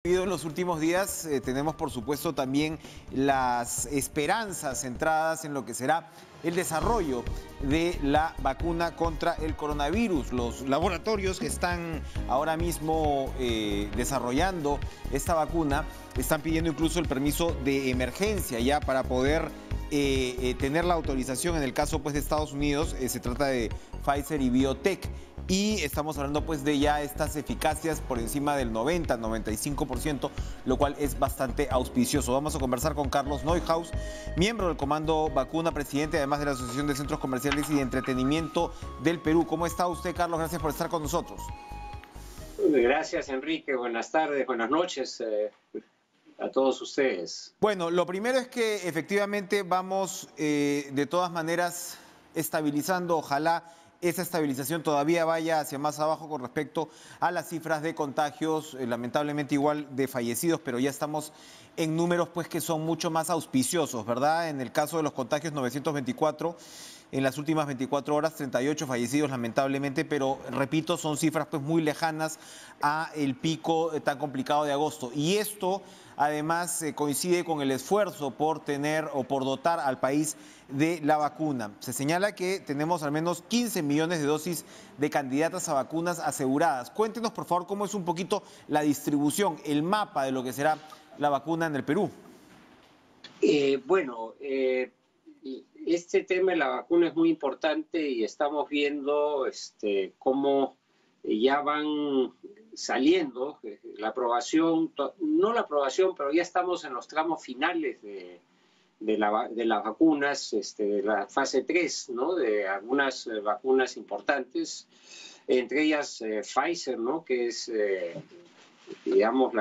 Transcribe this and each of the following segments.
En los últimos días tenemos por supuesto también las esperanzas centradas en lo que será el desarrollo de la vacuna contra el coronavirus. Los laboratorios que están ahora mismo desarrollando esta vacuna están pidiendo incluso el permiso de emergencia ya para poder tener la autorización. En el caso pues de Estados Unidos se trata de Pfizer y BioNTech. Y estamos hablando pues de ya estas eficacias por encima del 90-95%, lo cual es bastante auspicioso. Vamos a conversar con Carlos Neuhaus, miembro del Comando Vacuna, presidente además de la Asociación de Centros Comerciales y de Entretenimiento del Perú. ¿Cómo está usted, Carlos? Gracias por estar con nosotros. Gracias, Enrique. Buenas tardes, buenas noches a todos ustedes. Bueno, lo primero es que efectivamente vamos de todas maneras estabilizando, ojalá esa estabilización todavía vaya hacia más abajo con respecto a las cifras de contagios, lamentablemente igual de fallecidos, pero ya estamos en números pues que son mucho más auspiciosos, ¿verdad? En el caso de los contagios, 924, en las últimas 24 horas, 38 fallecidos lamentablemente, pero repito, son cifras pues muy lejanas a el pico tan complicado de agosto. Y esto además coincide con el esfuerzo por tener o por dotar al país de la vacuna. Se señala que tenemos al menos 15 millones de dosis de candidatas a vacunas aseguradas. Cuéntenos, por favor, cómo es un poquito la distribución, el mapa de lo que será la vacuna en el Perú. Este tema de la vacuna es muy importante y estamos viendo cómo ya van saliendo la aprobación, no la aprobación, pero ya estamos en los tramos finales de las vacunas, de la fase 3, ¿no? De algunas vacunas importantes, entre ellas Pfizer, ¿no? Que es, digamos,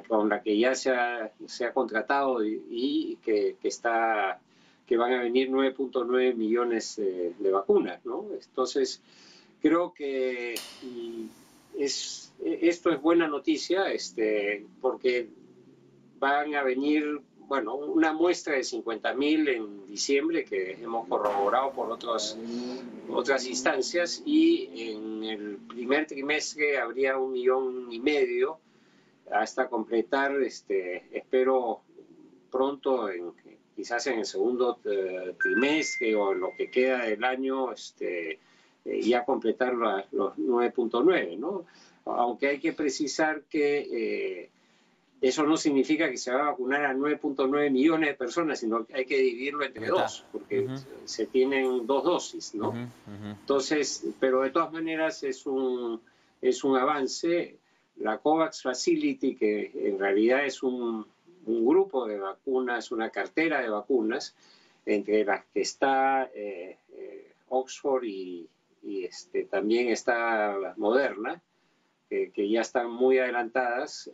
con la que ya se ha contratado y que van a venir 9.9 millones de vacunas, ¿no? Entonces, creo que esto es buena noticia, porque van a venir, bueno, una muestra de 50.000 en diciembre que hemos corroborado por otras instancias, y en el primer trimestre habría 1,5 millones hasta completar, espero pronto, quizás en el segundo trimestre o en lo que queda del año, ya completar los 9.9, ¿no? Aunque hay que precisar que eso no significa que se va a vacunar a 9.9 millones de personas, sino que hay que dividirlo entre dos, porque se tienen dos dosis, ¿no? Entonces, pero de todas maneras es un avance. La COVAX Facility, que en realidad es un grupo de vacunas, una cartera de vacunas, entre las que está Oxford y también está la Moderna, que ya están muy adelantadas,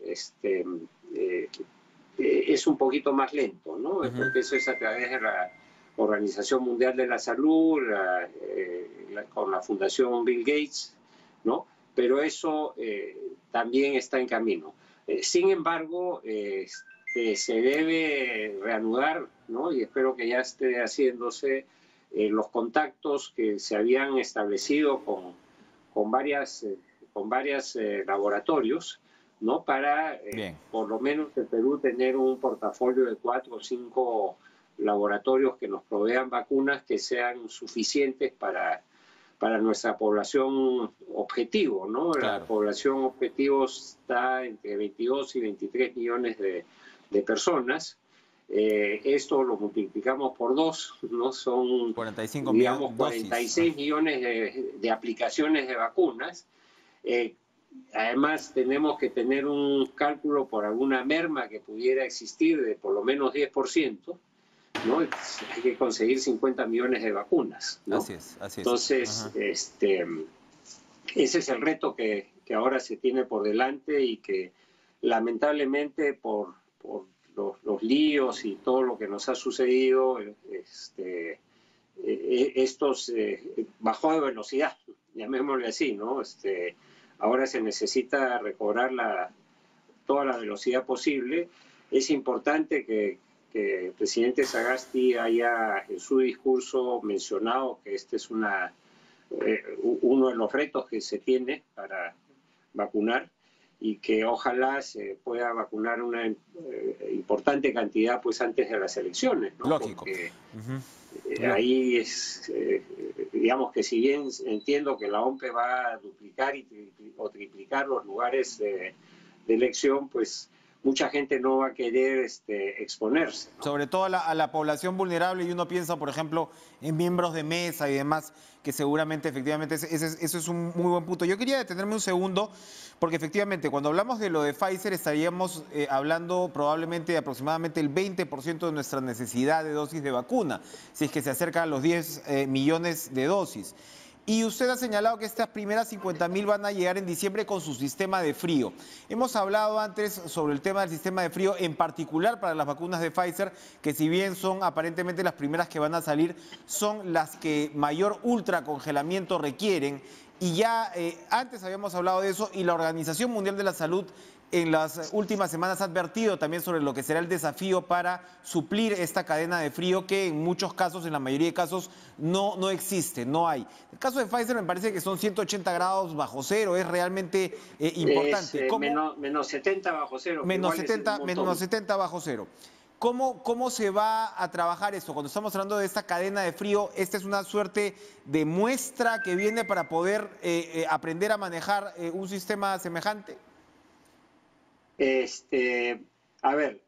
es un poquito más lento, ¿no? Porque eso es a través de la Organización Mundial de la Salud, con la Fundación Bill Gates, ¿no? Pero eso también está en camino. Sin embargo, se debe reanudar, ¿no? Y espero que ya esté haciéndose los contactos que se habían establecido con varias laboratorios, ¿no? Para por lo menos en Perú tener un portafolio de 4 o 5 laboratorios que nos provean vacunas que sean suficientes para nuestra población objetivo, ¿no? Claro. La población objetivo está entre 22 y 23 millones de personas. Esto lo multiplicamos por 2, ¿no? Son 45 digamos, millones 46 millones de aplicaciones de vacunas. Además, tenemos que tener un cálculo por alguna merma que pudiera existir de por lo menos 10%, ¿no? Hay que conseguir 50 millones de vacunas, ¿no? Así es. Entonces, ese es el reto que ahora se tiene por delante y que lamentablemente por los líos y todo lo que nos ha sucedido, estos bajó de velocidad, llamémosle así, ¿no? Ahora se necesita recobrar toda la velocidad posible. Es importante que el presidente Sagasti haya en su discurso mencionado que este es uno de los retos que se tiene para vacunar, y que ojalá se pueda vacunar una importante cantidad pues antes de las elecciones, ¿no? Lógico. Porque ahí es, digamos que si bien entiendo que la OMPE va a duplicar o triplicar los lugares de elección, pues mucha gente no va a querer exponerse, ¿no? Sobre todo a la población vulnerable, y uno piensa, por ejemplo, en miembros de mesa y demás, que seguramente, efectivamente, ese es un muy buen punto. Yo quería detenerme un segundo, porque efectivamente, cuando hablamos de lo de Pfizer, estaríamos hablando probablemente de aproximadamente el 20% de nuestra necesidad de dosis de vacuna, si es que se acerca a los 10 millones de dosis. Y usted ha señalado que estas primeras 50.000 van a llegar en diciembre con su sistema de frío. Hemos hablado antes sobre el tema del sistema de frío, en particular para las vacunas de Pfizer, que si bien son aparentemente las primeras que van a salir, son las que mayor ultracongelamiento requieren. Y ya antes habíamos hablado de eso, y la Organización Mundial de la Salud en las últimas semanas ha advertido también sobre lo que será el desafío para suplir esta cadena de frío que en muchos casos, en la mayoría de casos, no existe, no hay. El caso de Pfizer me parece que son 180 grados bajo cero, es realmente importante. Es, menos 70 bajo cero. Menos 70 bajo cero. ¿Cómo se va a trabajar esto? Cuando estamos hablando de esta cadena de frío, ¿esta es una suerte de muestra que viene para poder aprender a manejar un sistema semejante? A ver,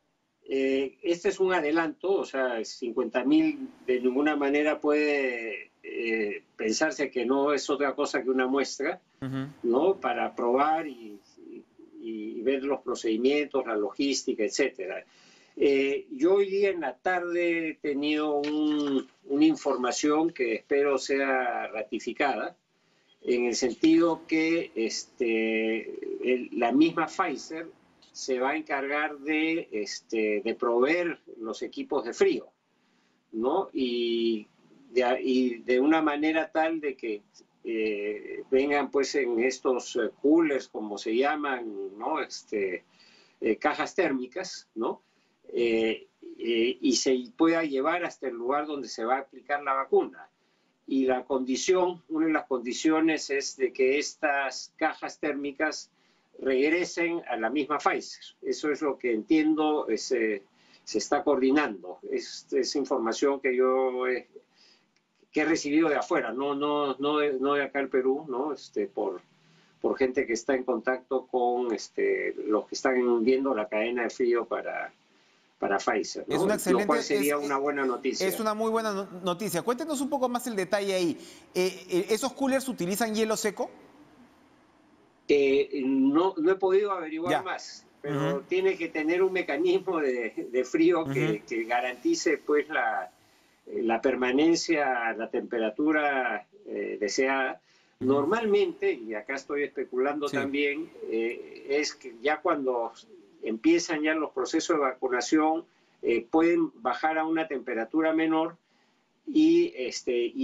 este es un adelanto, o sea, 50.000 de ninguna manera puede pensarse que no es otra cosa que una muestra, ¿no? Para probar y ver los procedimientos, la logística, etcétera. Yo hoy día en la tarde he tenido una información que espero sea ratificada, en el sentido que la misma Pfizer se va a encargar de proveer los equipos de frío, ¿no? Y de una manera tal de que vengan pues en estos coolers, como se llaman, ¿no? Cajas térmicas, ¿no? Y se pueda llevar hasta el lugar donde se va a aplicar la vacuna. Y una de las condiciones es de que estas cajas térmicas regresen a la misma Pfizer. Eso es lo que entiendo, se está coordinando. Es información que yo he recibido de afuera, no de acá en Perú, ¿no? Por gente que está en contacto con los que están viendo la cadena de frío para Pfizer, ¿no? Es una excelente, lo cual sería una buena noticia. Es una muy buena noticia. Cuéntenos un poco más el detalle ahí. ¿Esos coolers utilizan hielo seco? No he podido averiguar más, pero tiene que tener un mecanismo de frío que garantice pues la permanencia a la temperatura deseada. Normalmente, y acá estoy especulando también, es que ya cuando empiezan ya los procesos de vacunación, pueden bajar a una temperatura menor y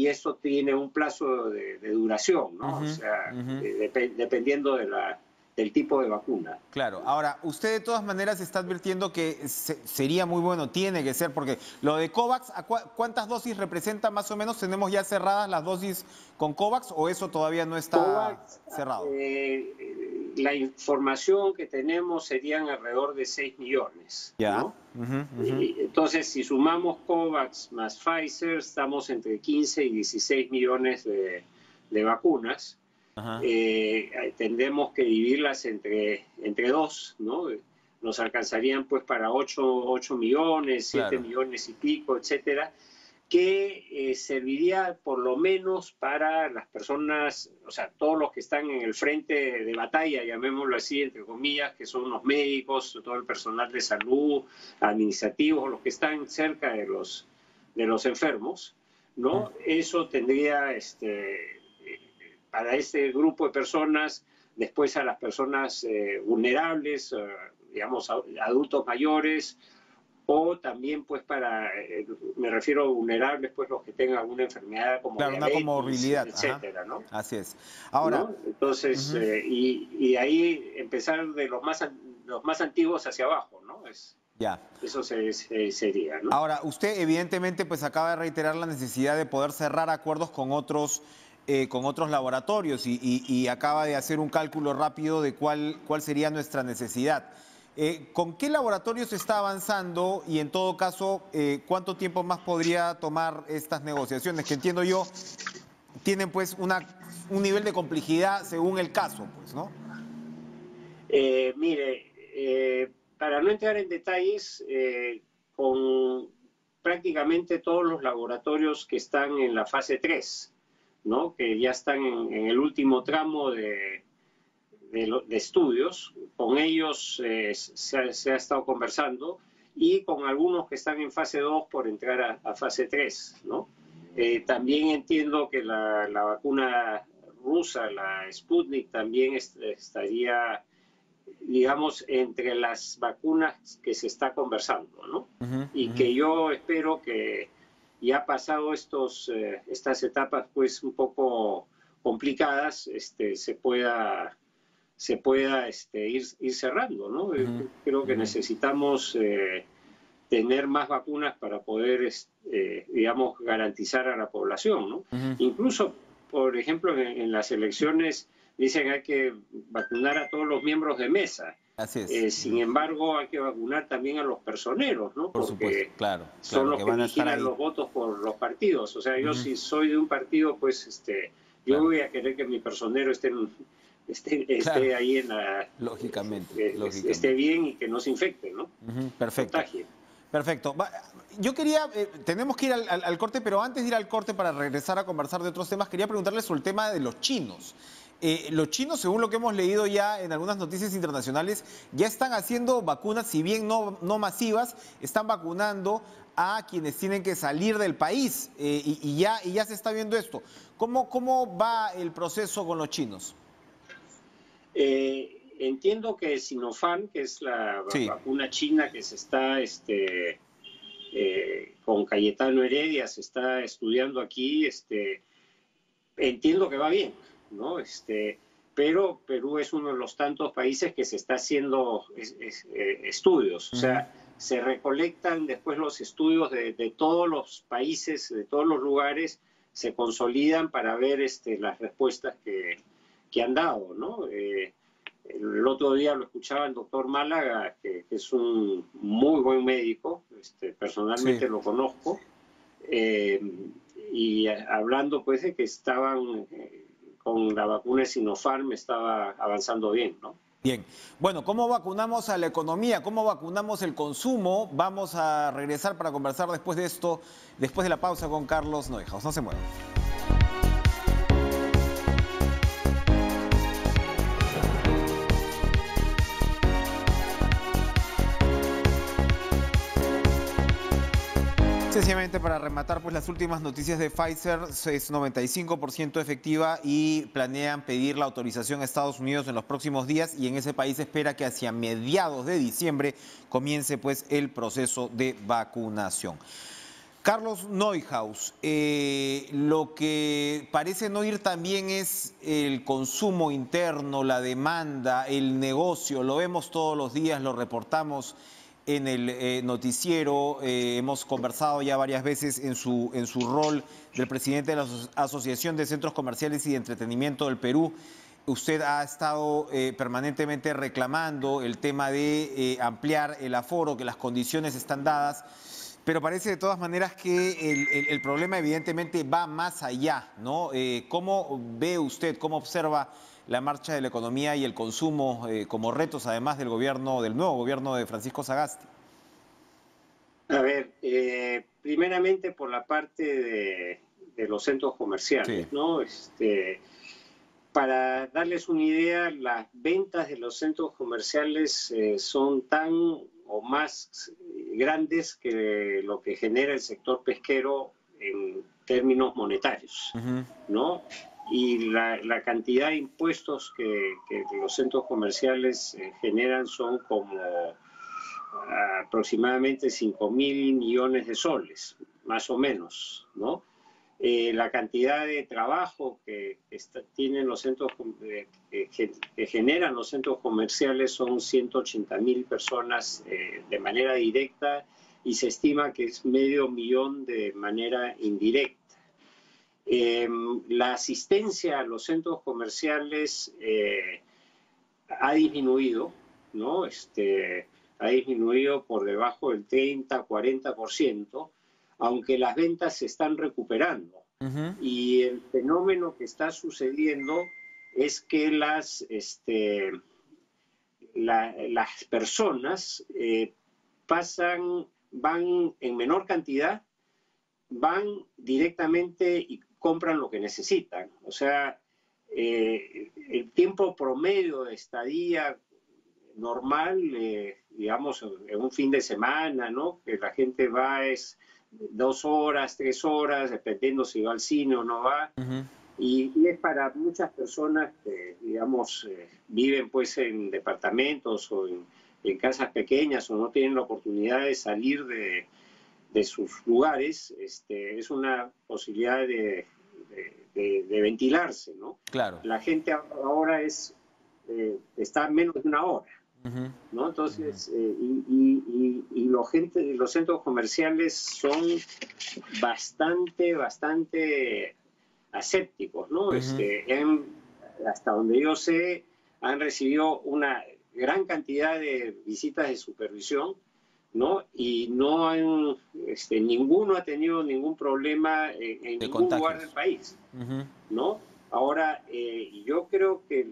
esto tiene un plazo de duración, ¿no? O sea, dependiendo del tipo de vacuna. Claro. Ahora, usted de todas maneras está advirtiendo que sería muy bueno, tiene que ser, porque lo de COVAX, ¿cuántas dosis representa más o menos? ¿Tenemos ya cerradas las dosis con COVAX o eso todavía no está COVAX, cerrado? La información que tenemos serían alrededor de 6 millones. Ya. ¿No? Entonces, si sumamos COVAX más Pfizer, estamos entre 15 y 16 millones de vacunas. Tendremos que dividirlas entre dos, ¿no? Nos alcanzarían pues para 8 millones, 7 millones y pico, etcétera, que serviría por lo menos para las personas, o sea, todos los que están en el frente de batalla, llamémoslo así, entre comillas, que son los médicos, todo el personal de salud, administrativos, los que están cerca de los enfermos, ¿no? Eso tendría para este grupo de personas, después a las personas vulnerables, digamos, adultos mayores, o también pues me refiero a vulnerables, pues los que tengan alguna enfermedad como diabetes, una comorbilidad, etcétera, ¿no? Así es. Ahora, ¿no? Entonces, y ahí empezar de los más antiguos hacia abajo, ¿no? Eso sería, ¿no? Ahora, usted evidentemente pues acaba de reiterar la necesidad de poder cerrar acuerdos con otros con otros laboratorios y acaba de hacer un cálculo rápido de cuál sería nuestra necesidad. ¿Con qué laboratorios se está avanzando y en todo caso cuánto tiempo más podría tomar estas negociaciones? Que entiendo yo tienen pues un nivel de complejidad según el caso, pues, ¿no? Para no entrar en detalles, con prácticamente todos los laboratorios que están en la fase 3, ¿no? Que ya están en el último tramo de estudios, con ellos se ha estado conversando y con algunos que están en fase 2 por entrar a fase 3, ¿no? También entiendo que la vacuna rusa, la Sputnik, también estaría, digamos, entre las vacunas que se está conversando, ¿no? Y que yo espero que ya pasado estas etapas pues un poco complicadas, se pueda ir cerrando, ¿no? Creo que necesitamos tener más vacunas para poder, digamos, garantizar a la población, ¿no? Incluso, por ejemplo, en las elecciones dicen hay que vacunar a todos los miembros de mesa. Así es. Sin embargo, hay que vacunar también a los personeros, ¿no? Por Porque supuesto, claro, son los que van a estar vigilan ahí. los votos por los partidos. O sea, yo si soy de un partido, pues yo voy a querer que mi personero esté ahí en la... Lógicamente. esté bien y que no se infecte, ¿no? Perfecto. Contagie. Perfecto. Yo quería, tenemos que ir al corte, pero antes de ir al corte para regresar a conversar de otros temas, quería preguntarles sobre el tema de los chinos. Los chinos, según lo que hemos leído ya en algunas noticias internacionales, ya están haciendo vacunas, si bien no masivas, están vacunando a quienes tienen que salir del país y ya se está viendo esto. ¿Cómo va el proceso con los chinos? Entiendo que Sinopharm, que es la vacuna china que se está con Cayetano Heredia, se está estudiando aquí, entiendo que va bien, ¿no? Pero Perú es uno de los tantos países que se está haciendo estudios, o sea, se recolectan después los estudios de todos los países, de todos los lugares, se consolidan para ver las respuestas que han dado, ¿no? El otro día lo escuchaba el doctor Málaga, que es un muy buen médico, personalmente lo conozco, y hablando pues de que estaban con la vacuna de Sinopharm, estaba avanzando bien, ¿no? Bien. Bueno, ¿cómo vacunamos a la economía? ¿Cómo vacunamos el consumo? Vamos a regresar para conversar después de esto, después de la pausa con Carlos Neuhaus. No se muevan. Sencillamente para rematar, pues las últimas noticias de Pfizer es 95% efectiva y planean pedir la autorización a Estados Unidos en los próximos días y en ese país se espera que hacia mediados de diciembre comience pues el proceso de vacunación. Carlos Neuhaus, lo que parece no ir tan bien es el consumo interno, la demanda, el negocio, lo vemos todos los días, lo reportamos en el noticiero, hemos conversado ya varias veces en su rol del presidente de la Asociación de Centros Comerciales y de Entretenimiento del Perú. Usted ha estado permanentemente reclamando el tema de ampliar el aforo, que las condiciones están dadas, pero parece de todas maneras que el problema evidentemente va más allá, ¿no? ¿Cómo ve usted, cómo observa la marcha de la economía y el consumo como retos, además del nuevo gobierno de Francisco Sagasti? A ver, primeramente por la parte de los centros comerciales, ¿no? Para darles una idea, las ventas de los centros comerciales son tan o más grandes que lo que genera el sector pesquero en términos monetarios, ¿no? Y la cantidad de impuestos que los centros comerciales generan son como aproximadamente 5.000 millones de soles, más o menos, ¿no? La cantidad de trabajo que tienen los centros, que generan los centros comerciales son 180.000 personas de manera directa y se estima que es 500.000 de manera indirecta. La asistencia a los centros comerciales ha disminuido, ¿no? Ha disminuido por debajo del 30-40%, aunque las ventas se están recuperando. Y el fenómeno que está sucediendo es que las personas van en menor cantidad, van directamente y compran lo que necesitan. O sea, el tiempo promedio de estadía normal, digamos, en un fin de semana, ¿no? Que la gente va es 2 horas, 3 horas, dependiendo si va al cine o no va. Y es para muchas personas que, digamos, viven pues en departamentos o en casas pequeñas o no tienen la oportunidad de salir de sus lugares, es una posibilidad de ventilarse, ¿no? Claro. La gente ahora está a menos de una hora, ¿no? Entonces, los centros comerciales son bastante asépticos, ¿no? Hasta donde yo sé, han recibido una gran cantidad de visitas de supervisión, ¿no? Y no han, ninguno ha tenido ningún problema en ningún lugar del país, ¿no? Ahora, yo creo que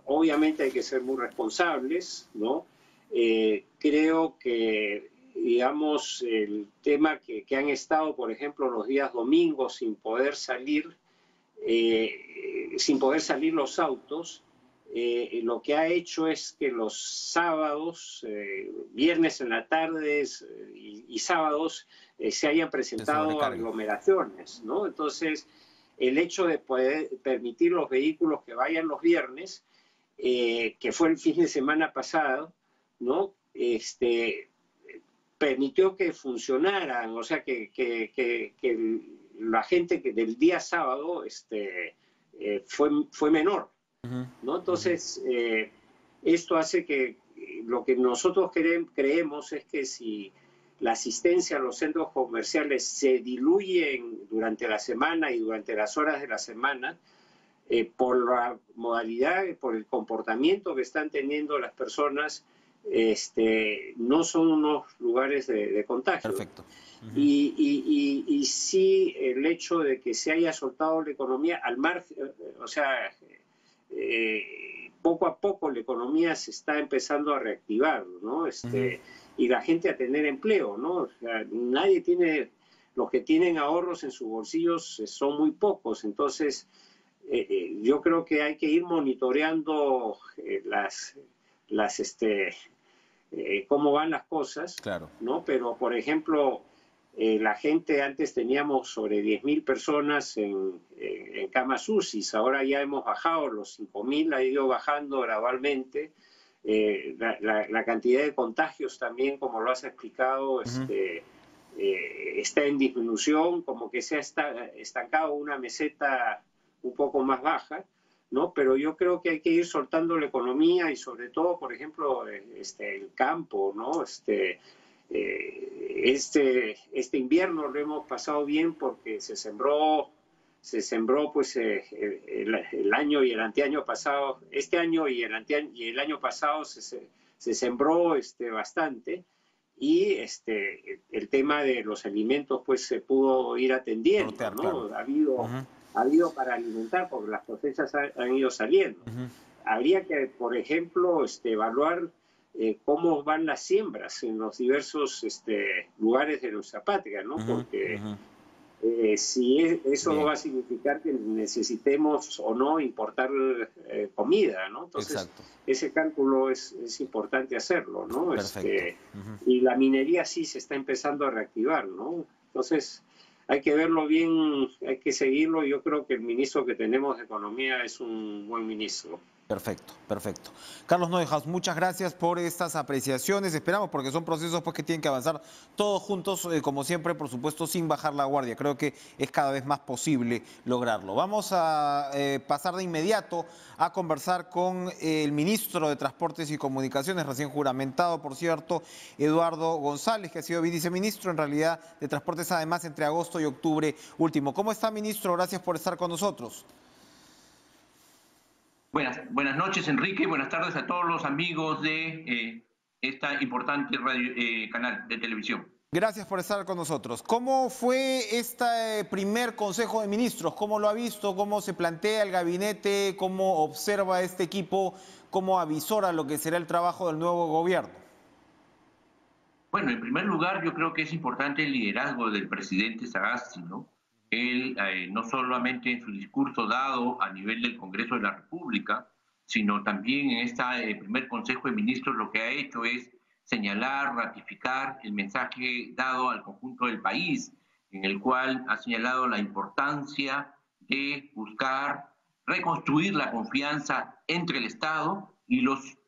obviamente hay que ser muy responsables, ¿no? Creo que, digamos, el tema que han estado, por ejemplo, los días domingos sin poder salir los autos, lo que ha hecho es que los sábados, viernes en la tarde y sábados se hayan presentado aglomeraciones, ¿no? Entonces, el hecho de poder permitir los vehículos que vayan los viernes, que fue el fin de semana pasado, ¿no? Permitió que funcionaran, o sea, que la gente que del día sábado fue menor, ¿no? Entonces, esto hace que lo que nosotros creemos es que si la asistencia a los centros comerciales se diluye durante la semana y durante las horas de la semana, por la modalidad, por el comportamiento que están teniendo las personas, no son unos lugares de contagio. Perfecto. Y sí, el hecho de que se haya soltado la economía al margen, o sea, poco a poco la economía se está empezando a reactivar, ¿no? Y la gente a tener empleo, ¿no? O sea, nadie tiene, los que tienen ahorros en sus bolsillos son muy pocos, entonces yo creo que hay que ir monitoreando cómo van las cosas, claro, ¿no? Pero, por ejemplo, la gente, antes teníamos sobre 10.000 personas en camas UCI, ahora ya hemos bajado, los 5.000 ha ido bajando gradualmente. La cantidad de contagios también, como lo has explicado, está en disminución, como que se ha estancado una meseta un poco más baja, ¿no? Pero yo creo que hay que ir soltando la economía y sobre todo, por ejemplo, el campo, ¿no? Este invierno lo hemos pasado bien porque se sembró pues el año y el anteaño pasado, este año y el año pasado se sembró bastante, y el tema de los alimentos pues se pudo ir atendiendo, ¿no? Claro. Ha habido para alimentar porque las cosechas han ido saliendo. Habría que, por ejemplo, evaluar cómo van las siembras en los diversos lugares de nuestra patria, ¿no? Porque si eso no va a significar que necesitemos o no importar comida, ¿no? Entonces, ese cálculo es importante hacerlo, ¿no? Y la minería sí se está empezando a reactivar, ¿no? Entonces, hay que verlo bien, hay que seguirlo. Yo creo que el ministro que tenemos de Economía es un buen ministro. Perfecto, perfecto. Carlos Neuhaus, muchas gracias por estas apreciaciones. Esperamos, porque son procesos pues, que tienen que avanzar todos juntos, como siempre, por supuesto, sin bajar la guardia. Creo que es cada vez más posible lograrlo. Vamos a pasar de inmediato a conversar con el ministro de Transportes y Comunicaciones, recién juramentado, por cierto, Eduardo González, que ha sido viceministro en realidad de Transportes, además, entre agosto y octubre último. ¿Cómo está, ministro? Gracias por estar con nosotros. Buenas noches, Enrique. Buenas tardes a todos los amigos de esta importante canal de televisión. Gracias por estar con nosotros. ¿Cómo fue este primer Consejo de Ministros? ¿Cómo lo ha visto? ¿Cómo se plantea el gabinete? ¿Cómo observa este equipo? ¿Cómo avisora lo que será el trabajo del nuevo gobierno? Bueno, en primer lugar, yo creo que es importante el liderazgo del presidente Sagasti, ¿no? Él, no solamente en su discurso dado a nivel del Congreso de la República, sino también en este primer Consejo de Ministros, lo que ha hecho es señalar, ratificar el mensaje dado al conjunto del país, en el cual ha señalado la importancia de buscar reconstruir la confianza entre el Estado y los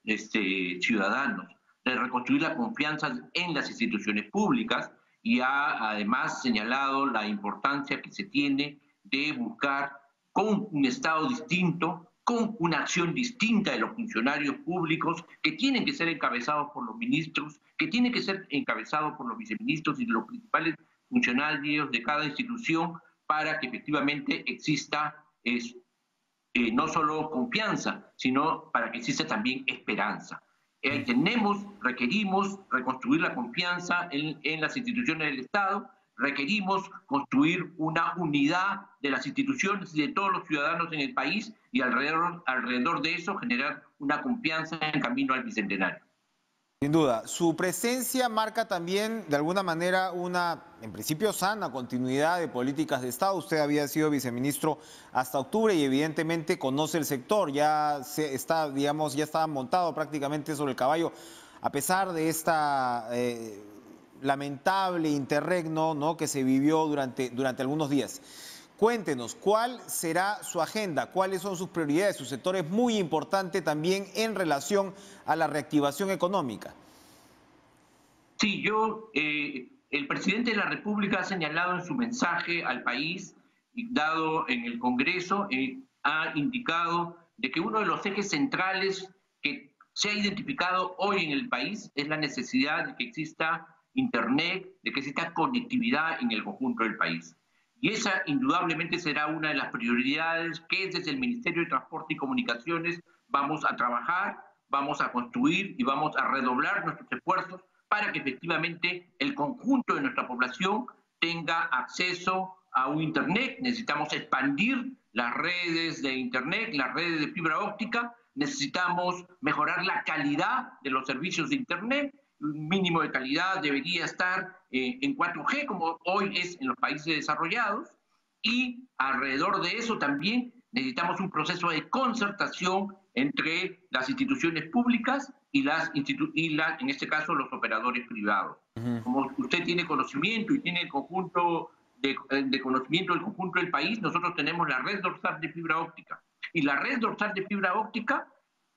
ciudadanos, de reconstruir la confianza en las instituciones públicas, y ha además señalado la importancia que se tiene de buscar con un Estado distinto, con una acción distinta de los funcionarios públicos, que tienen que ser encabezados por los ministros, que tienen que ser encabezados por los viceministros y los principales funcionarios de cada institución, para que efectivamente exista no solo confianza, sino para que exista también esperanza. Requerimos reconstruir la confianza en las instituciones del Estado, requerimos construir una unidad de las instituciones y de todos los ciudadanos en el país, y alrededor de eso generar una confianza en camino al bicentenario. Sin duda, su presencia marca también de alguna manera una, en principio, sana continuidad de políticas de Estado. Usted había sido viceministro hasta octubre y evidentemente conoce el sector, ya está, digamos, ya estaba montado prácticamente sobre el caballo, a pesar de esta lamentable interregno, ¿no?, que se vivió durante algunos días. Cuéntenos, ¿cuál será su agenda? ¿Cuáles son sus prioridades? Su sector es muy importante también en relación a la reactivación económica. Sí, el presidente de la República ha señalado en su mensaje al país, dado en el Congreso, ha indicado de que uno de los ejes centrales que se ha identificado hoy en el país es la necesidad de que exista Internet, de que exista conectividad en el conjunto del país. Y esa indudablemente será una de las prioridades que desde el Ministerio de Transporte y Comunicaciones vamos a trabajar, vamos a construir y vamos a redoblar nuestros esfuerzos para que efectivamente el conjunto de nuestra población tenga acceso a un Internet. Necesitamos expandir las redes de Internet, las redes de fibra óptica, necesitamos mejorar la calidad de los servicios de Internet. Un mínimo de calidad debería estar en 4G, como hoy es en los países desarrollados, y alrededor de eso también necesitamos un proceso de concertación entre las instituciones públicas y en este caso los operadores privados. Como usted tiene conocimiento y tiene el conjunto de conocimiento del conjunto del país, nosotros tenemos la red dorsal de fibra óptica, y la red dorsal de fibra óptica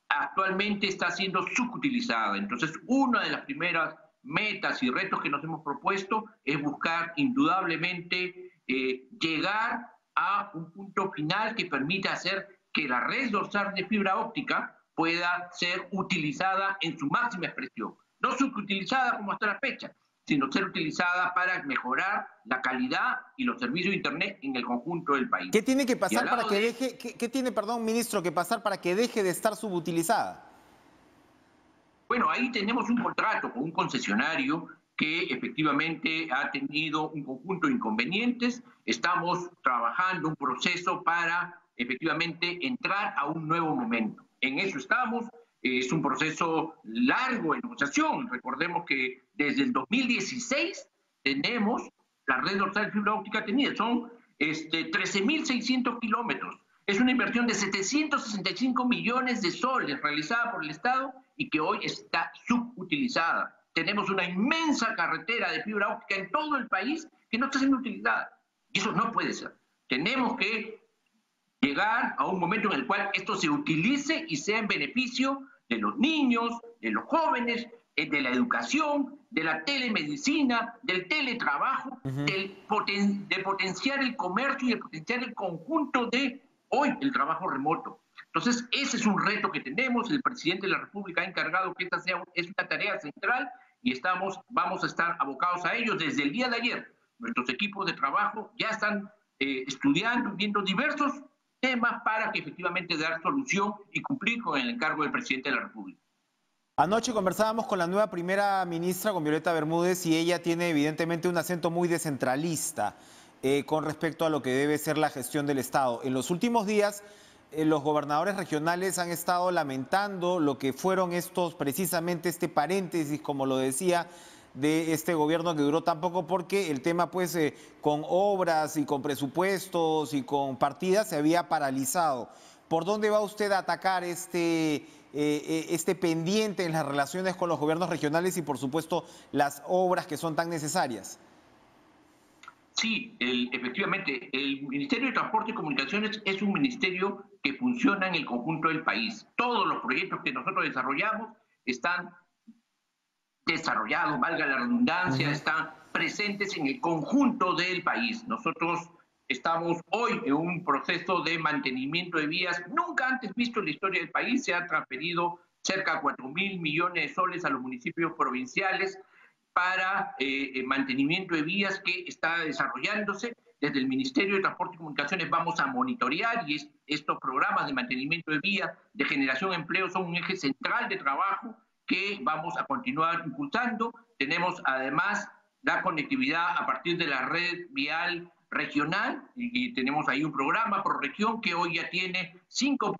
actualmente está siendo subutilizada. Entonces, una de las primeras metas y retos que nos hemos propuesto es buscar indudablemente llegar a un punto final que permita hacer que la red dorsal de fibra óptica pueda ser utilizada en su máxima expresión. No subutilizada como hasta la fecha, sino ser utilizada para mejorar la calidad y los servicios de Internet en el conjunto del país. ¿Qué tiene que pasar para que deje, qué tiene, perdón, ministro, que pasar para que deje de estar subutilizada? Bueno, ahí tenemos un contrato con un concesionario que efectivamente ha tenido un conjunto de inconvenientes. Estamos trabajando un proceso para efectivamente entrar a un nuevo momento. En eso estamos. Es un proceso largo de negociación. Recordemos que desde el 2016 tenemos la red dorsal de fibra óptica tenida. Son 13.600 kilómetros. Es una inversión de 765 millones de soles realizada por el Estado y que hoy está subutilizada. Tenemos una inmensa carretera de fibra óptica en todo el país que no está siendo utilizada. Y eso no puede ser. Tenemos que llegar a un momento en el cual esto se utilice y sea en beneficio de los niños, de los jóvenes, de la educación, de la telemedicina, del teletrabajo, de potenciar el comercio y de potenciar el conjunto de hoy el trabajo remoto. Entonces, ese es un reto que tenemos. El presidente de la República ha encargado que esta es una tarea central y vamos a estar abocados a ello. Desde el día de ayer, nuestros equipos de trabajo ya están estudiando, viendo diversos temas para que efectivamente dar solución y cumplir con el encargo del presidente de la República. Anoche conversábamos con la nueva primera ministra, con Violeta Bermúdez, y ella tiene evidentemente un acento muy descentralista con respecto a lo que debe ser la gestión del Estado. En los últimos días, los gobernadores regionales han estado lamentando lo que fueron precisamente este paréntesis, como lo decía, de este gobierno que duró tan poco, porque el tema pues con obras y con presupuestos y con partidas se había paralizado. ¿Por dónde va usted a atacar este pendiente en las relaciones con los gobiernos regionales y por supuesto las obras que son tan necesarias? Sí, efectivamente, el Ministerio de Transporte y Comunicaciones es un ministerio que funciona en el conjunto del país. Todos los proyectos que nosotros desarrollamos están desarrollados, valga la redundancia, están presentes en el conjunto del país. Nosotros estamos hoy en un proceso de mantenimiento de vías nunca antes visto en la historia del país. Se han transferido cerca de 4.000 millones de soles a los municipios provinciales para mantenimiento de vías que está desarrollándose. Desde el Ministerio de Transporte y Comunicaciones vamos a monitorear y estos programas de mantenimiento de vías, de generación de empleo, son un eje central de trabajo que vamos a continuar impulsando. Tenemos además la conectividad a partir de la red vial regional y tenemos ahí un programa por región que hoy ya tiene 5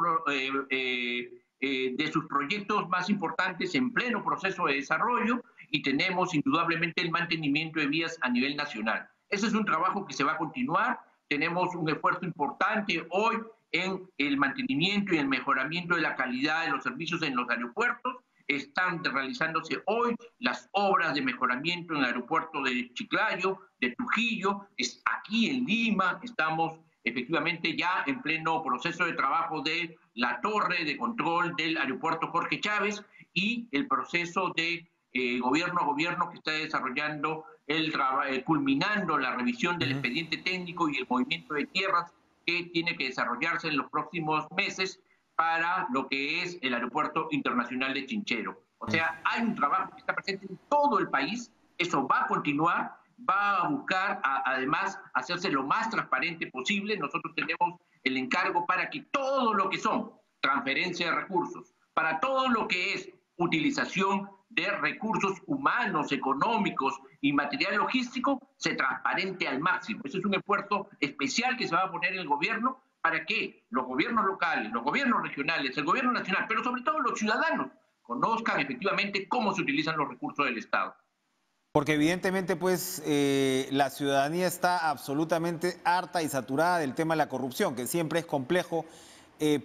de sus proyectos más importantes en pleno proceso de desarrollo y tenemos indudablemente el mantenimiento de vías a nivel nacional. Ese es un trabajo que se va a continuar. Tenemos un esfuerzo importante hoy en el mantenimiento y el mejoramiento de la calidad de los servicios en los aeropuertos. Están realizándose hoy las obras de mejoramiento en el aeropuerto de Chiclayo, de Trujillo, aquí en Lima. Estamos efectivamente ya en pleno proceso de trabajo de la torre de control del aeropuerto Jorge Chávez y el proceso de gobierno a gobierno que está desarrollando, culminando la revisión del expediente técnico y el movimiento de tierras que tiene que desarrollarse en los próximos meses para lo que es el Aeropuerto Internacional de Chinchero. O sea, hay un trabajo que está presente en todo el país, eso va a continuar, va a buscar además hacerse lo más transparente posible. Nosotros tenemos el encargo para que todo lo que son transferencia de recursos, para todo lo que es utilización de recursos humanos, económicos y material logístico, se transparente al máximo. Ese es un esfuerzo especial que se va a poner en el gobierno para que los gobiernos locales, los gobiernos regionales, el gobierno nacional, pero sobre todo los ciudadanos, conozcan efectivamente cómo se utilizan los recursos del Estado. Porque evidentemente pues la ciudadanía está absolutamente harta y saturada del tema de la corrupción, que siempre es complejo,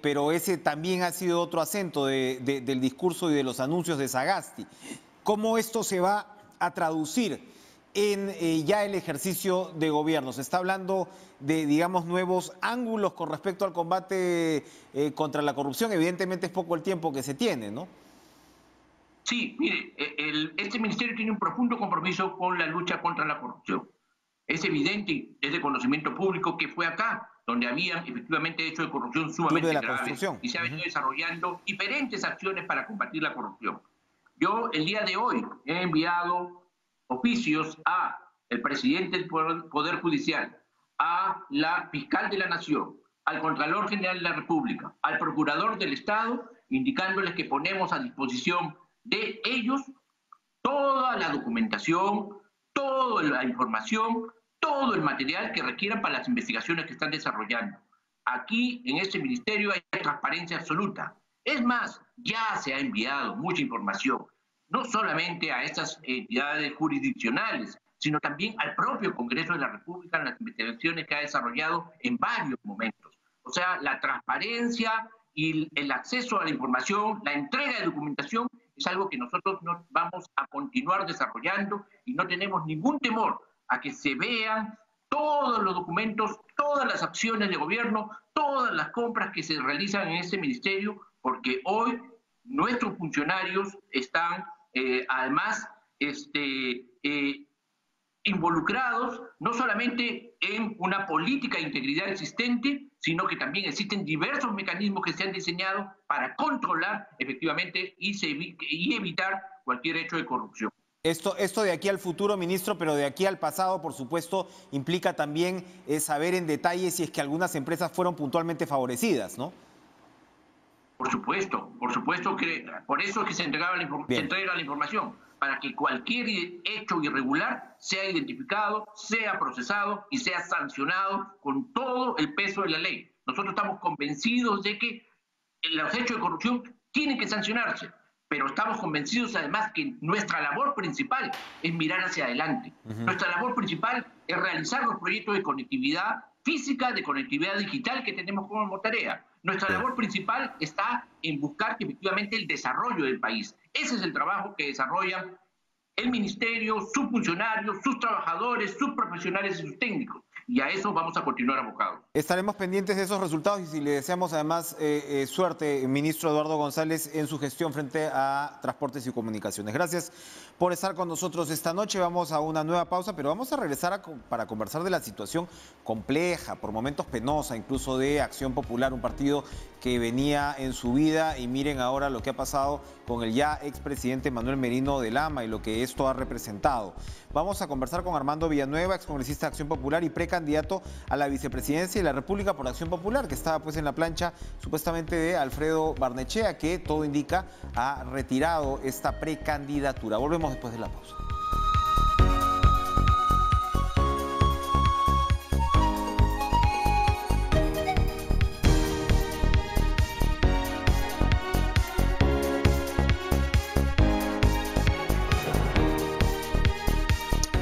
pero ese también ha sido otro acento del discurso y de los anuncios de Sagasti. ¿Cómo esto se va a traducir en ya el ejercicio de gobierno? Se está hablando de, digamos, nuevos ángulos con respecto al combate contra la corrupción. Evidentemente es poco el tiempo que se tiene, ¿no? Sí, mire, este ministerio tiene un profundo compromiso con la lucha contra la corrupción. Es evidente, es de conocimiento público que fue acá donde había efectivamente hechos de corrupción sumamente graves y se ha venido desarrollando diferentes acciones para combatir la corrupción. Yo el día de hoy he enviado oficios a el presidente del Poder Judicial, a la fiscal de la Nación, al Contralor General de la República, al Procurador del Estado, indicándoles que ponemos a disposición de ellos toda la documentación, toda la información, todo el material que requieran para las investigaciones que están desarrollando. Aquí, en este ministerio, hay transparencia absoluta. Es más, ya se ha enviado mucha información, no solamente a estas entidades jurisdiccionales, sino también al propio Congreso de la República en las investigaciones que ha desarrollado en varios momentos. O sea, la transparencia y el acceso a la información, la entrega de documentación, es algo que nosotros vamos a continuar desarrollando y no tenemos ningún temor a que se vean todos los documentos, todas las acciones de gobierno, todas las compras que se realizan en este ministerio, porque hoy nuestros funcionarios están además involucrados no solamente en una política de integridad existente, sino que también existen diversos mecanismos que se han diseñado para controlar efectivamente y evitar cualquier hecho de corrupción. Esto de aquí al futuro, ministro, pero de aquí al pasado, por supuesto, implica también saber en detalle si es que algunas empresas fueron puntualmente favorecidas, ¿no? Por supuesto que por eso es que se entrega la información, para que cualquier hecho irregular sea identificado, sea procesado y sea sancionado con todo el peso de la ley. Nosotros estamos convencidos de que los hechos de corrupción tienen que sancionarse, pero estamos convencidos además que nuestra labor principal es mirar hacia adelante. Nuestra labor principal es realizar los proyectos de conectividad física, de conectividad digital que tenemos como tarea. Nuestra labor principal está en buscar efectivamente el desarrollo del país. Ese es el trabajo que desarrollan el ministerio, sus funcionarios, sus trabajadores, sus profesionales y sus técnicos. Y a eso vamos a continuar abocados. Estaremos pendientes de esos resultados y si le deseamos además suerte, ministro Eduardo González, en su gestión frente a Transportes y Comunicaciones. Gracias por estar con nosotros esta noche. Vamos a una nueva pausa, pero vamos a regresar para conversar de la situación compleja, por momentos penosa, incluso de Acción Popular, un partido que venía en su vida, y miren ahora lo que ha pasado con el ya expresidente Manuel Merino de Lama y lo que esto ha representado. Vamos a conversar con Armando Villanueva, excongresista de Acción Popular y precandidato a la vicepresidencia de la República por Acción Popular, que estaba pues en la plancha supuestamente de Alfredo Barnechea, que todo indica ha retirado esta precandidatura. Volvemos después de la pausa.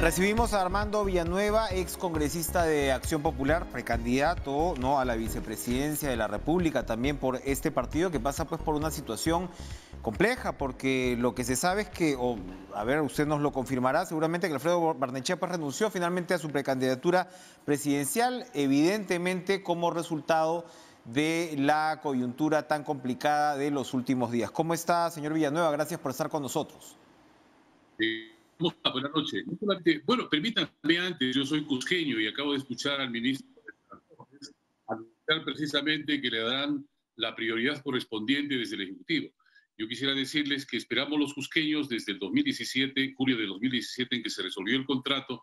Recibimos a Armando Villanueva, ex congresista de Acción Popular, precandidato, ¿no?, a la vicepresidencia de la República, también por este partido que pasa pues por una situación compleja, porque lo que se sabe es que, a ver, usted nos lo confirmará, seguramente que Alfredo Barnechea pues renunció finalmente a su precandidatura presidencial, evidentemente como resultado de la coyuntura tan complicada de los últimos días. ¿Cómo está, señor Villanueva? Gracias por estar con nosotros. Buenas noches. Bueno, permítanme antes, yo soy cusqueño y acabo de escuchar al ministro de Transportes anunciar precisamente que le darán la prioridad correspondiente desde el Ejecutivo. Yo quisiera decirles que esperamos los cusqueños desde el 2017, julio de 2017, en que se resolvió el contrato,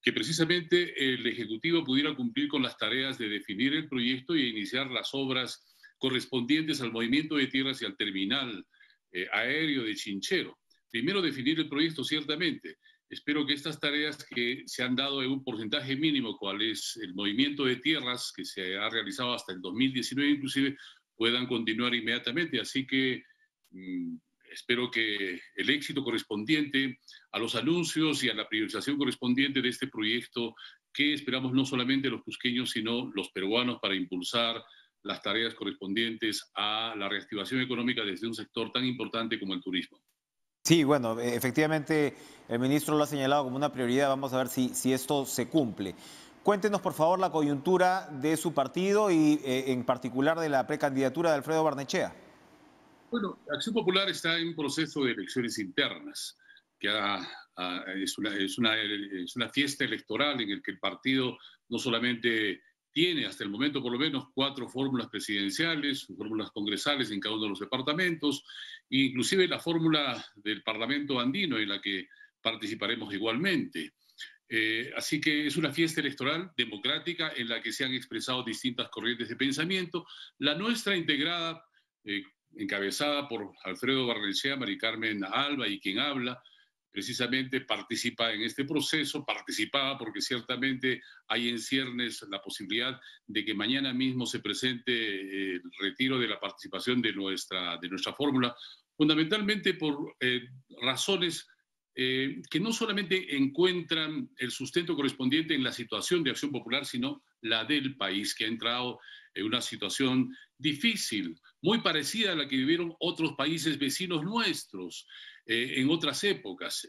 que precisamente el Ejecutivo pudiera cumplir con las tareas de definir el proyecto y iniciar las obras correspondientes al movimiento de tierras y al terminal aéreo de Chinchero. Primero, definir el proyecto, ciertamente. Espero que estas tareas que se han dado en un porcentaje mínimo, cuál es el movimiento de tierras que se ha realizado hasta el 2019 inclusive, puedan continuar inmediatamente. Así que espero que el éxito correspondiente a los anuncios y a la priorización correspondiente de este proyecto, que esperamos no solamente los cusqueños, sino los peruanos, para impulsar las tareas correspondientes a la reactivación económica desde un sector tan importante como el turismo. Sí, bueno, efectivamente el ministro lo ha señalado como una prioridad. Vamos a ver si esto se cumple. Cuéntenos, por favor, la coyuntura de su partido y en particular de la precandidatura de Alfredo Barnechea. Bueno, Acción Popular está en un proceso de elecciones internas, que es una fiesta electoral en el que el partido no solamente tiene hasta el momento por lo menos 4 fórmulas presidenciales, fórmulas congresales en cada uno de los departamentos, e inclusive la fórmula del Parlamento andino en la que participaremos igualmente. Así que es una fiesta electoral democrática en la que se han expresado distintas corrientes de pensamiento. La nuestra integrada, encabezada por Alfredo Barnechea, Mari Carmen Alba y quien habla, precisamente participa en este proceso, participaba porque ciertamente hay en ciernes la posibilidad de que mañana mismo se presente el retiro de la participación de nuestra fórmula, fundamentalmente por razones que no solamente encuentran el sustento correspondiente en la situación de Acción Popular, sino la del país, que ha entrado en una situación difícil, muy parecida a la que vivieron otros países vecinos nuestros en otras épocas.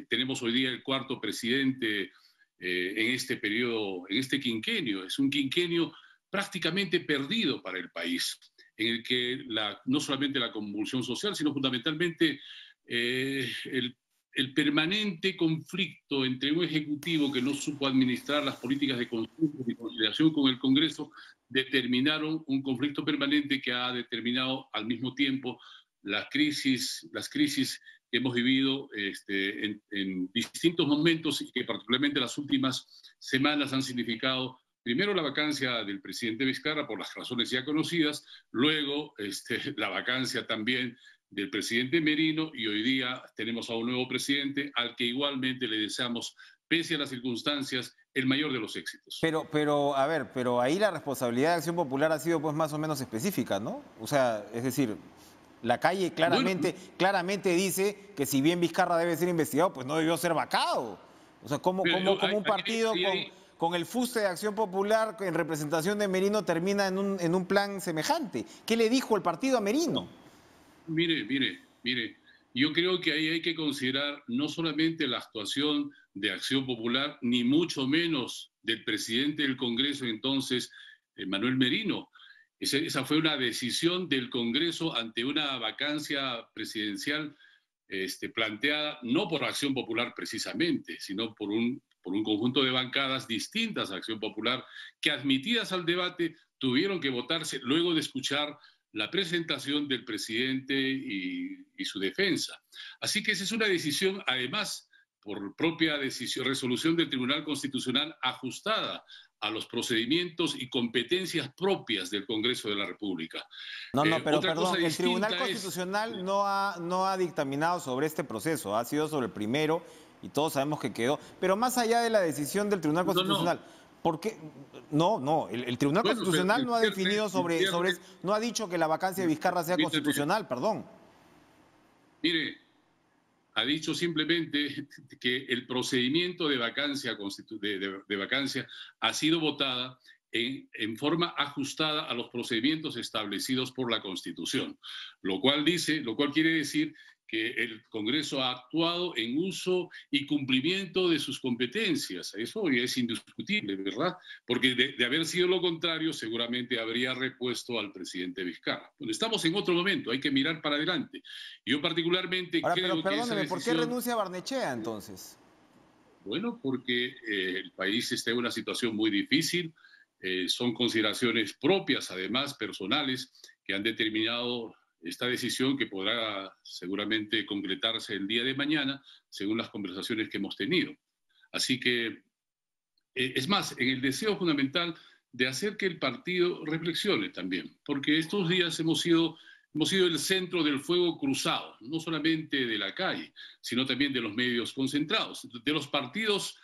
Tenemos hoy día el 4.º presidente en este periodo, en este quinquenio. Es un quinquenio prácticamente perdido para el país, en el que no solamente la convulsión social, sino fundamentalmente el permanente conflicto entre un ejecutivo que no supo administrar las políticas de consenso y conciliación con el Congreso determinaron un conflicto permanente que ha determinado al mismo tiempo las crisis que hemos vivido en distintos momentos y que particularmente las últimas semanas han significado primero la vacancia del presidente Vizcarra por las razones ya conocidas, luego la vacancia también del presidente Merino, y hoy día tenemos a un nuevo presidente al que igualmente le deseamos, pese a las circunstancias, el mayor de los éxitos. Pero ahí la responsabilidad de Acción Popular ha sido pues más o menos específica, ¿no? O sea, es decir, la calle claramente dice que si bien Vizcarra debe ser investigado, pues no debió ser vacado. O sea, ¿cómo un partido con el fuste de Acción Popular en representación de Merino termina en un plan semejante? ¿Qué le dijo el partido a Merino? Mire, yo creo que ahí hay que considerar no solamente la actuación de Acción Popular, ni mucho menos del presidente del Congreso entonces, Manuel Merino. Esa fue una decisión del Congreso ante una vacancia presidencial planteada no por Acción Popular precisamente, sino por un conjunto de bancadas distintas a Acción Popular que, admitidas al debate, tuvieron que votarse luego de escuchar la presentación del presidente y su defensa. Así que esa es una decisión, además, por propia resolución del Tribunal Constitucional, ajustada a los procedimientos y competencias propias del Congreso de la República. Pero perdón, el Tribunal Constitucional no ha dictaminado sobre este proceso, ha sido sobre el primero y todos sabemos que quedó. Pero más allá de la decisión del Tribunal Constitucional, ¿por qué? El Tribunal Constitucional no ha definido no ha dicho que la vacancia de Vizcarra sea constitucional, perdón. Mire, ha dicho simplemente que el procedimiento de vacancia ha sido votada en forma ajustada a los procedimientos establecidos por la Constitución, lo cual quiere decir que el Congreso ha actuado en uso y cumplimiento de sus competencias. Eso es indiscutible, ¿verdad? Porque de haber sido lo contrario, seguramente habría repuesto al presidente Vizcarra. Bueno, estamos en otro momento, hay que mirar para adelante. Yo particularmente creo que perdóneme, ¿por qué renuncia Barnechea entonces? Bueno, porque el país está en una situación muy difícil. Son consideraciones propias, además, personales, que han determinado esta decisión, que podrá seguramente concretarse el día de mañana, según las conversaciones que hemos tenido. Así que, es más, en el deseo fundamental de hacer que el partido reflexione también, porque estos días hemos sido el centro del fuego cruzado, no solamente de la calle, sino también de los medios concentrados, de los partidos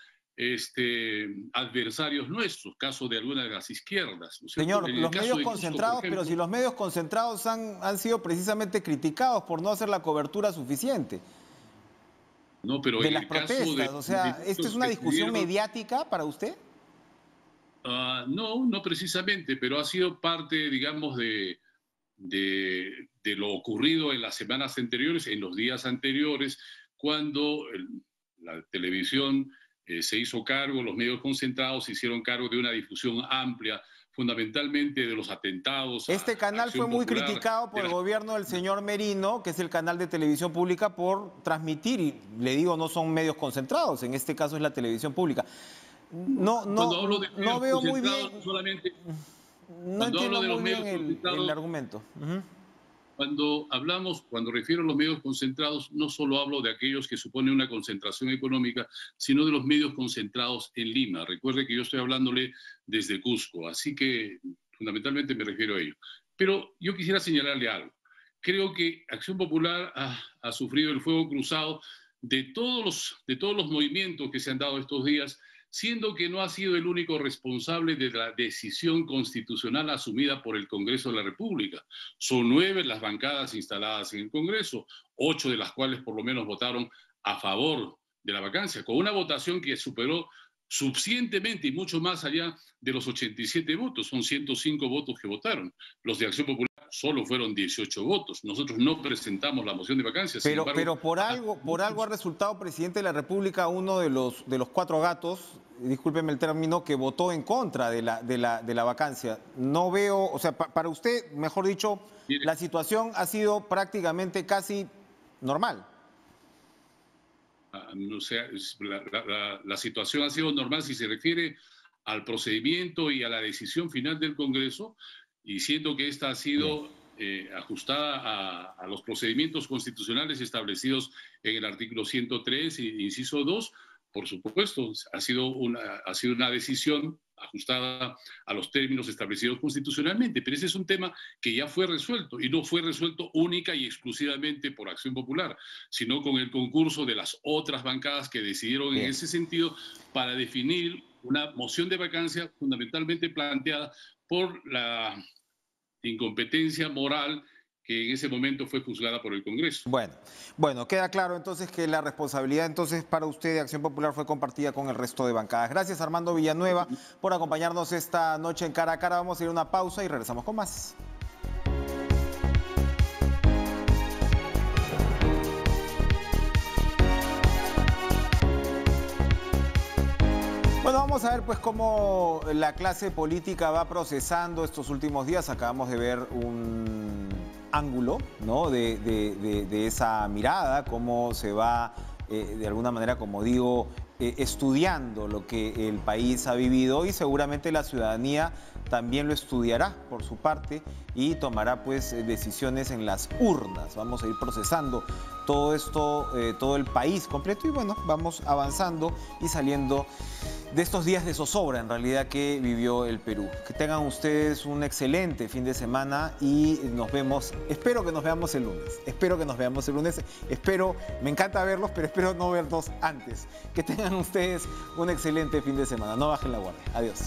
adversarios nuestros, caso de algunas de las izquierdas, ¿no? Señor, los medios concentrados, pero si los medios concentrados han sido precisamente criticados por no hacer la cobertura suficiente de las protestas, o sea, ¿esta es una discusión mediática para usted? No precisamente, pero ha sido parte, digamos, de lo ocurrido en las semanas anteriores, en los días anteriores, cuando la televisión se hizo cargo, los medios concentrados se hicieron cargo de una difusión amplia, fundamentalmente de los atentados. Este canal fue muy criticado por el gobierno del señor Merino, que es el canal de televisión pública, por transmitir, y le digo, no son medios concentrados, en este caso es la televisión pública. No veo muy bien, no entiendo muy bien el argumento. Cuando refiero a los medios concentrados, no solo hablo de aquellos que suponen una concentración económica, sino de los medios concentrados en Lima. Recuerde que yo estoy hablándole desde Cusco, así que fundamentalmente me refiero a ello. Pero yo quisiera señalarle algo. Creo que Acción Popular ha sufrido el fuego cruzado de todos los movimientos que se han dado estos días, siendo que no ha sido el único responsable de la decisión constitucional asumida por el Congreso de la República. Son 9 las bancadas instaladas en el Congreso, 8 de las cuales por lo menos votaron a favor de la vacancia, con una votación que superó suficientemente y mucho más allá de los 87 votos. Son 105 votos que votaron. Los de Acción Popular solo fueron 18 votos. Nosotros no presentamos la moción de vacancia. Pero por algo ha resultado presidente de la República uno de los 4 gatos discúlpeme el término, que votó en contra de la vacancia. No veo, o sea, para usted, mejor dicho, Mire, la situación ha sido prácticamente casi normal. o sea, la situación ha sido normal si se refiere al procedimiento y a la decisión final del Congreso, y siento que esta ha sido ajustada a los procedimientos constitucionales establecidos en el artículo 103, inciso 2. Por supuesto, ha sido una decisión ajustada a los términos establecidos constitucionalmente, pero ese es un tema que ya fue resuelto, y no fue resuelto única y exclusivamente por Acción Popular, sino con el concurso de las otras bancadas que decidieron en ese sentido para definir una moción de vacancia fundamentalmente planteada por la incompetencia moral que en ese momento fue juzgada por el Congreso. Bueno, queda claro entonces que la responsabilidad entonces para usted de Acción Popular fue compartida con el resto de bancadas. Gracias, Armando Villanueva, por acompañarnos esta noche en Cara a Cara. Vamos a ir a una pausa y regresamos con más. Bueno, vamos a ver pues cómo la clase política va procesando estos últimos días. Acabamos de ver un ángulo, ¿no?, de esa mirada, cómo se va, de alguna manera, como digo, estudiando lo que el país ha vivido, y seguramente la ciudadanía también lo estudiará por su parte y tomará pues decisiones en las urnas. Vamos a ir procesando todo esto, todo el país completo, y bueno, vamos avanzando y saliendo de estos días de zozobra en realidad que vivió el Perú. Que tengan ustedes un excelente fin de semana y nos vemos, espero que nos veamos el lunes, me encanta verlos, pero espero no verlos antes. Que tengan ustedes un excelente fin de semana, no bajen la guardia. Adiós.